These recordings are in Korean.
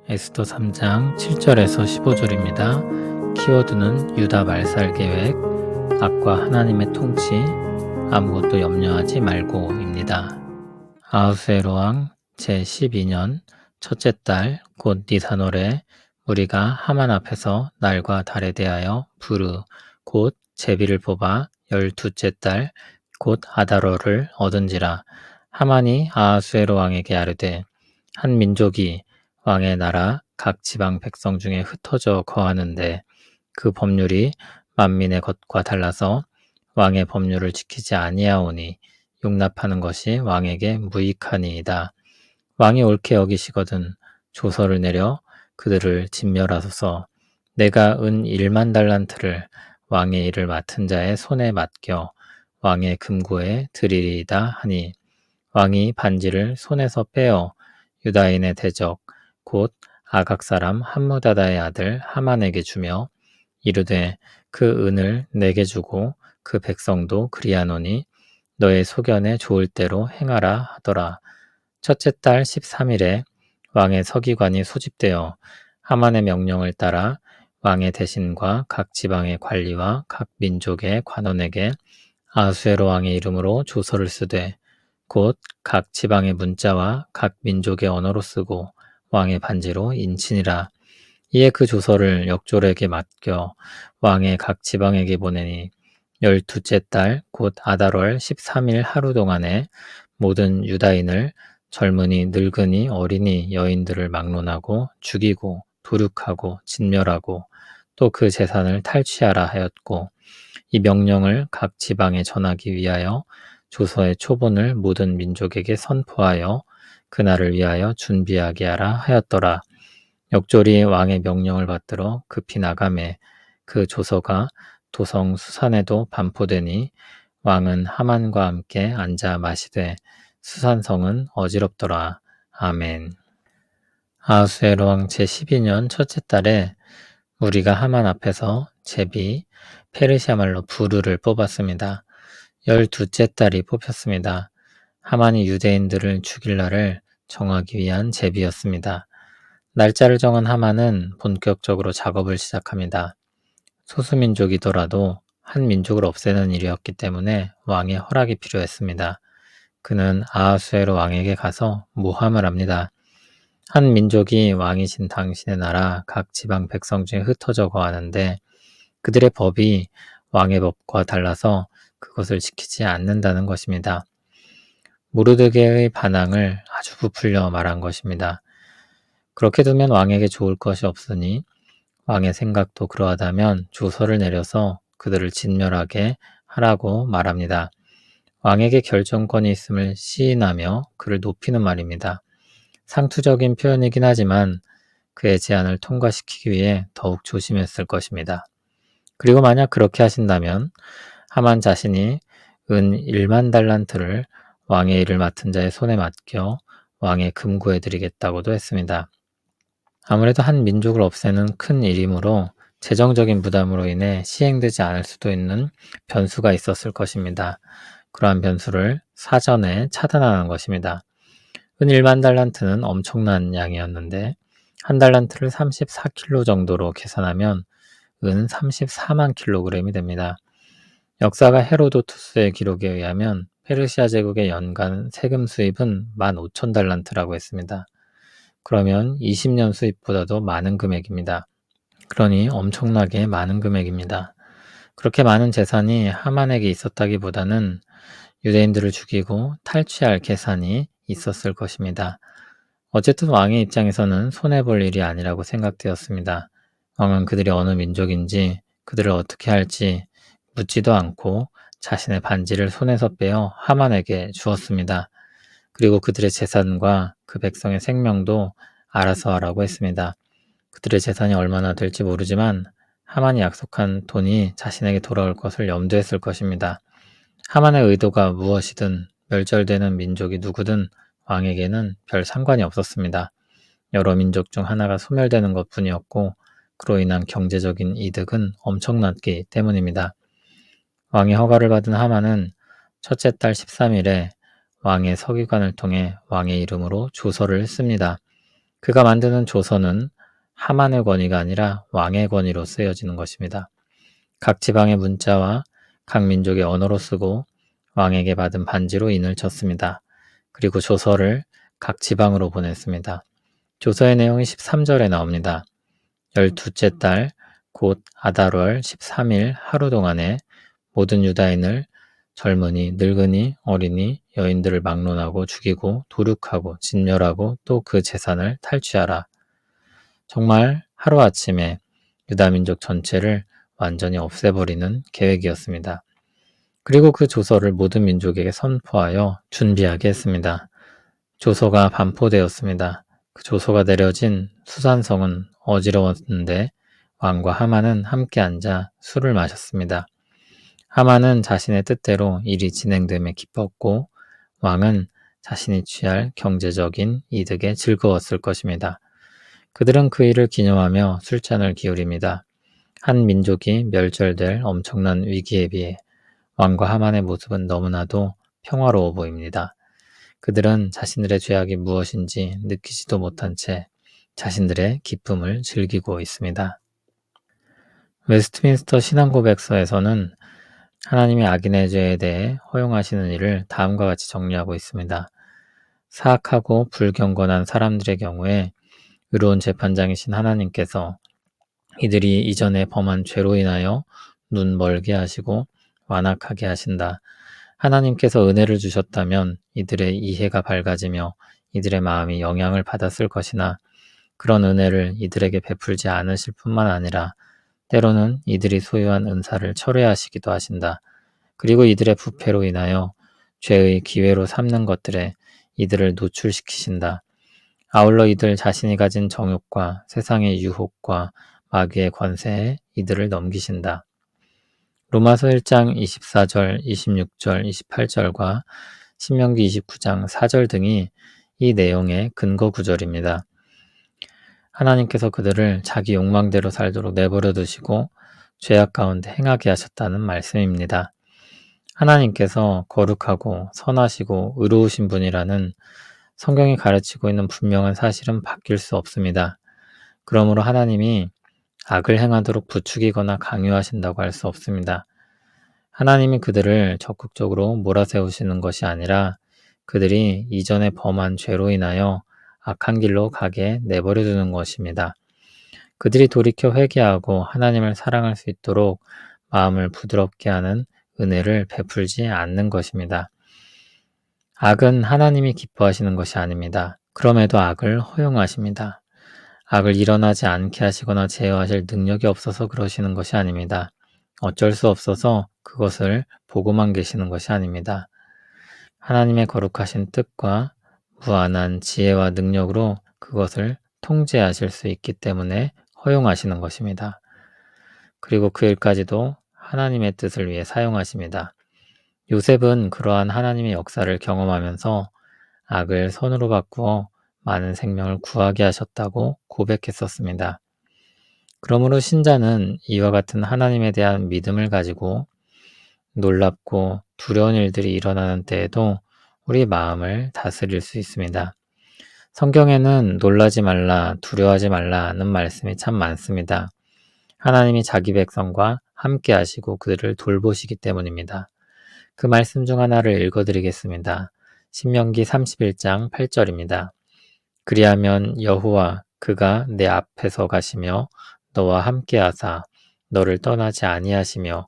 에스더 3장 7절에서 15절입니다. 키워드는 유다 말살 계획, 악과 하나님의 통치, 아무것도 염려하지 말고입니다. 아하수에로 왕 제12년 첫째 달 곧 니산월에 우리가 하만 앞에서 날과 달에 대하여 부르 곧 제비를 뽑아 12째 달 곧 아다롤을 얻은지라. 하만이 아하수에로 왕에게 아뢰되 한 민족이 왕의 나라 각 지방 백성 중에 흩어져 거하는데 그 법률이 만민의 것과 달라서 왕의 법률을 지키지 아니하오니 용납하는 것이 왕에게 무익하니이다. 왕이 옳게 여기시거든 조서를 내려 그들을 진멸하소서. 내가 은 1만 달란트를 왕의 일을 맡은 자의 손에 맡겨 왕의 금고에 드리리이다 하니, 왕이 반지를 손에서 빼어 유다인의 대적 곧 아각 사람 함무다다의 아들 하만에게 주며 이르되 그 은을 내게 주고 그 백성도 그리하노니 너의 소견에 좋을 대로 행하라 하더라. 첫째 달 13일에 왕의 서기관이 소집되어 하만의 명령을 따라 왕의 대신과 각 지방의 관리와 각 민족의 관원에게 아수에로 왕의 이름으로 조서를 쓰되 곧 각 지방의 문자와 각 민족의 언어로 쓰고 왕의 반지로 인치니라. 이에 그 조서를 역졸에게 맡겨 왕의 각 지방에게 보내니 12째 달 곧 아달월 13일 하루 동안에 모든 유다인을 젊은이 늙은이 어린이 여인들을 막론하고 죽이고 도륙하고 진멸하고 또 그 재산을 탈취하라 하였고, 이 명령을 각 지방에 전하기 위하여 조서의 초본을 모든 민족에게 선포하여 그날을 위하여 준비하게 하라 하였더라. 역졸이 왕의 명령을 받들어 급히 나가매 그 조서가 도성 수산에도 반포되니 왕은 하만과 함께 앉아 마시되 수산성은 어지럽더라. 아멘. 아하수에로 왕 제12년 첫째 달에 우리가 하만 앞에서 제비, 페르시아 말로 부르를 뽑았습니다. 12째 달이 뽑혔습니다. 하만이 유대인들을 죽일 날을 정하기 위한 제비였습니다. 날짜를 정한 하만은 본격적으로 작업을 시작합니다. 소수민족이더라도 한 민족을 없애는 일이었기 때문에 왕의 허락이 필요했습니다. 그는 아하수에로 왕에게 가서 모함을 합니다. 한 민족이 왕이신 당신의 나라 각 지방 백성 중에 흩어져 거하는데 그들의 법이 왕의 법과 달라서 그것을 지키지 않는다는 것입니다. 모르드게의 반항을 아주 부풀려 말한 것입니다. 그렇게 두면 왕에게 좋을 것이 없으니 왕의 생각도 그러하다면 조서를 내려서 그들을 진멸하게 하라고 말합니다. 왕에게 결정권이 있음을 시인하며 그를 높이는 말입니다. 상투적인 표현이긴 하지만 그의 제안을 통과시키기 위해 더욱 조심했을 것입니다. 그리고 만약 그렇게 하신다면 하만 자신이 은 1만 달란트를 왕의 일을 맡은 자의 손에 맡겨 왕의 금고에 드리겠다고도 했습니다. 아무래도 한 민족을 없애는 큰 일이므로 재정적인 부담으로 인해 시행되지 않을 수도 있는 변수가 있었을 것입니다. 그러한 변수를 사전에 차단하는 것입니다. 은 1만 달란트는 엄청난 양이었는데 한 달란트를 34킬로 정도로 계산하면 은 34만 킬로그램이 됩니다. 역사가 헤로도투스의 기록에 의하면 페르시아 제국의 연간 세금 수입은 15,000달란트라고 했습니다. 그러면 20년 수입보다도 많은 금액입니다. 그러니 엄청나게 많은 금액입니다. 그렇게 많은 재산이 하만에게 있었다기보다는 유대인들을 죽이고 탈취할 계산이 있었을 것입니다. 어쨌든 왕의 입장에서는 손해볼 일이 아니라고 생각되었습니다. 왕은 그들이 어느 민족인지 그들을 어떻게 할지 묻지도 않고 자신의 반지를 손에서 빼어 하만에게 주었습니다. 그리고 그들의 재산과 그 백성의 생명도 알아서 하라고 했습니다. 그들의 재산이 얼마나 될지 모르지만 하만이 약속한 돈이 자신에게 돌아올 것을 염두했을 것입니다. 하만의 의도가 무엇이든 멸절되는 민족이 누구든 왕에게는 별 상관이 없었습니다. 여러 민족 중 하나가 소멸되는 것뿐이었고 그로 인한 경제적인 이득은 엄청났기 때문입니다. 왕의 허가를 받은 하만은 첫째 달 13일에 왕의 서기관을 통해 왕의 이름으로 조서를 씁니다. 그가 만드는 조서는 하만의 권위가 아니라 왕의 권위로 쓰여지는 것입니다. 각 지방의 문자와 각 민족의 언어로 쓰고 왕에게 받은 반지로 인을 쳤습니다. 그리고 조서를 각 지방으로 보냈습니다. 조서의 내용이 13절에 나옵니다. 12째 달 곧 아달월 13일 하루 동안에 모든 유다인을 젊은이, 늙은이, 어린이, 여인들을 막론하고 죽이고 도륙하고 진멸하고 또 그 재산을 탈취하라. 정말 하루아침에 유다 민족 전체를 완전히 없애버리는 계획이었습니다. 그리고 그 조서를 모든 민족에게 선포하여 준비하게 했습니다. 조서가 반포되었습니다. 그 조서가 내려진 수산성은 어지러웠는데 왕과 하만은 함께 앉아 술을 마셨습니다. 하만은 자신의 뜻대로 일이 진행됨에 기뻤고 왕은 자신이 취할 경제적인 이득에 즐거웠을 것입니다. 그들은 그 일을 기념하며 술잔을 기울입니다. 한 민족이 멸절될 엄청난 위기에 비해 왕과 하만의 모습은 너무나도 평화로워 보입니다. 그들은 자신들의 죄악이 무엇인지 느끼지도 못한 채 자신들의 기쁨을 즐기고 있습니다. 웨스트민스터 신앙고백서에서는 하나님이 악인의 죄에 대해 허용하시는 일을 다음과 같이 정리하고 있습니다. 사악하고 불경건한 사람들의 경우에 의로운 재판장이신 하나님께서 이들이 이전에 범한 죄로 인하여 눈 멀게 하시고 완악하게 하신다. 하나님께서 은혜를 주셨다면 이들의 이해가 밝아지며 이들의 마음이 영향을 받았을 것이나 그런 은혜를 이들에게 베풀지 않으실 뿐만 아니라 때로는 이들이 소유한 은사를 철회하시기도 하신다. 그리고 이들의 부패로 인하여 죄의 기회로 삼는 것들에 이들을 노출시키신다. 아울러 이들 자신이 가진 정욕과 세상의 유혹과 마귀의 권세에 이들을 넘기신다. 로마서 1장 24절, 26절, 28절과 신명기 29장 4절 등이 이 내용의 근거 구절입니다. 하나님께서 그들을 자기 욕망대로 살도록 내버려 두시고 죄악 가운데 행하게 하셨다는 말씀입니다. 하나님께서 거룩하고 선하시고 의로우신 분이라는 성경이 가르치고 있는 분명한 사실은 바뀔 수 없습니다. 그러므로 하나님이 악을 행하도록 부추기거나 강요하신다고 할 수 없습니다. 하나님이 그들을 적극적으로 몰아세우시는 것이 아니라 그들이 이전에 범한 죄로 인하여 악한 길로 가게 내버려 두는 것입니다. 그들이 돌이켜 회개하고 하나님을 사랑할 수 있도록 마음을 부드럽게 하는 은혜를 베풀지 않는 것입니다. 악은 하나님이 기뻐하시는 것이 아닙니다. 그럼에도 악을 허용하십니다. 악을 일어나지 않게 하시거나 제어하실 능력이 없어서 그러시는 것이 아닙니다. 어쩔 수 없어서 그것을 보고만 계시는 것이 아닙니다. 하나님의 거룩하신 뜻과 무한한 지혜와 능력으로 그것을 통제하실 수 있기 때문에 허용하시는 것입니다. 그리고 그 일까지도 하나님의 뜻을 위해 사용하십니다. 요셉은 그러한 하나님의 역사를 경험하면서 악을 선으로 바꾸어 많은 생명을 구하게 하셨다고 고백했었습니다. 그러므로 신자는 이와 같은 하나님에 대한 믿음을 가지고 놀랍고 두려운 일들이 일어나는 때에도 우리 마음을 다스릴 수 있습니다. 성경에는 놀라지 말라, 두려워하지 말라는 말씀이 참 많습니다. 하나님이 자기 백성과 함께 하시고 그들을 돌보시기 때문입니다. 그 말씀 중 하나를 읽어드리겠습니다. 신명기 31장 8절입니다. 그리하면 여호와 그가 내 앞에서 가시며 너와 함께 하사 너를 떠나지 아니하시며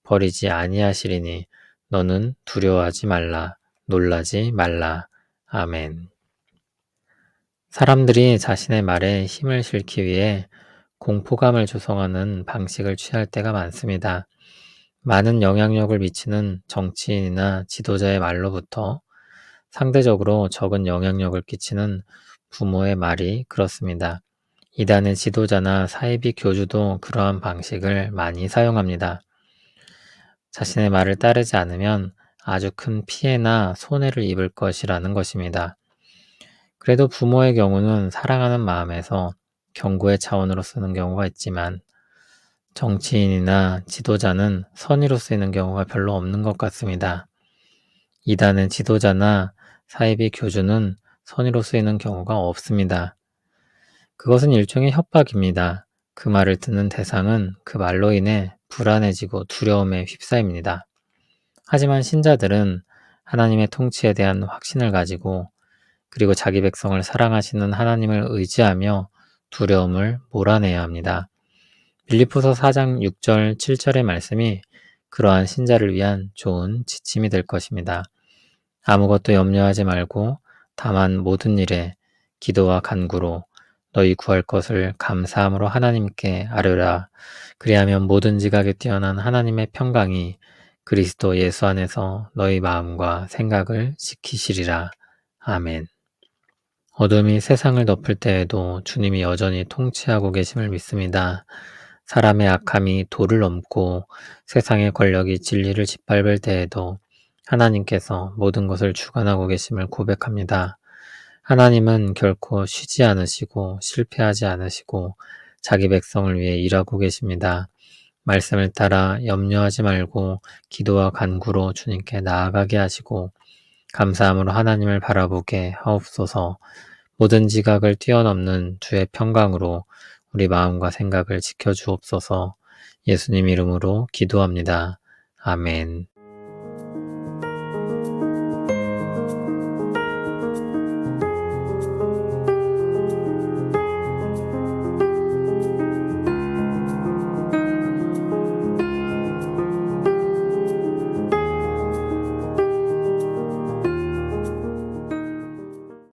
버리지 아니하시리니 너는 두려워하지 말라, 놀라지 말라. 아멘. 사람들이 자신의 말에 힘을 실기 위해 공포감을 조성하는 방식을 취할 때가 많습니다. 많은 영향력을 미치는 정치인이나 지도자의 말로부터 상대적으로 적은 영향력을 끼치는 부모의 말이 그렇습니다. 이단의 지도자나 사이비 교주도 그러한 방식을 많이 사용합니다. 자신의 말을 따르지 않으면 아주 큰 피해나 손해를 입을 것이라는 것입니다. 그래도 부모의 경우는 사랑하는 마음에서 경고의 차원으로 쓰는 경우가 있지만 정치인이나 지도자는 선의로 쓰이는 경우가 별로 없는 것 같습니다. 이단의 지도자나 사이비 교주는 선의로 쓰이는 경우가 없습니다. 그것은 일종의 협박입니다. 그 말을 듣는 대상은 그 말로 인해 불안해지고 두려움에 휩싸입니다. 하지만 신자들은 하나님의 통치에 대한 확신을 가지고 그리고 자기 백성을 사랑하시는 하나님을 의지하며 두려움을 몰아내야 합니다. 빌립보서 4장 6절 7절의 말씀이 그러한 신자를 위한 좋은 지침이 될 것입니다. 아무것도 염려하지 말고 다만 모든 일에 기도와 간구로 너희 구할 것을 감사함으로 하나님께 아뢰라. 그리하면 모든 지각에 뛰어난 하나님의 평강이 그리스도 예수 안에서 너희 마음과 생각을 지키시리라. 아멘. 어둠이 세상을 덮을 때에도 주님이 여전히 통치하고 계심을 믿습니다. 사람의 악함이 도를 넘고 세상의 권력이 진리를 짓밟을 때에도 하나님께서 모든 것을 주관하고 계심을 고백합니다. 하나님은 결코 쉬지 않으시고 실패하지 않으시고 자기 백성을 위해 일하고 계십니다. 말씀을 따라 염려하지 말고 기도와 간구로 주님께 나아가게 하시고 감사함으로 하나님을 바라보게 하옵소서. 모든 지각을 뛰어넘는 주의 평강으로 우리 마음과 생각을 지켜주옵소서. 예수님 이름으로 기도합니다. 아멘.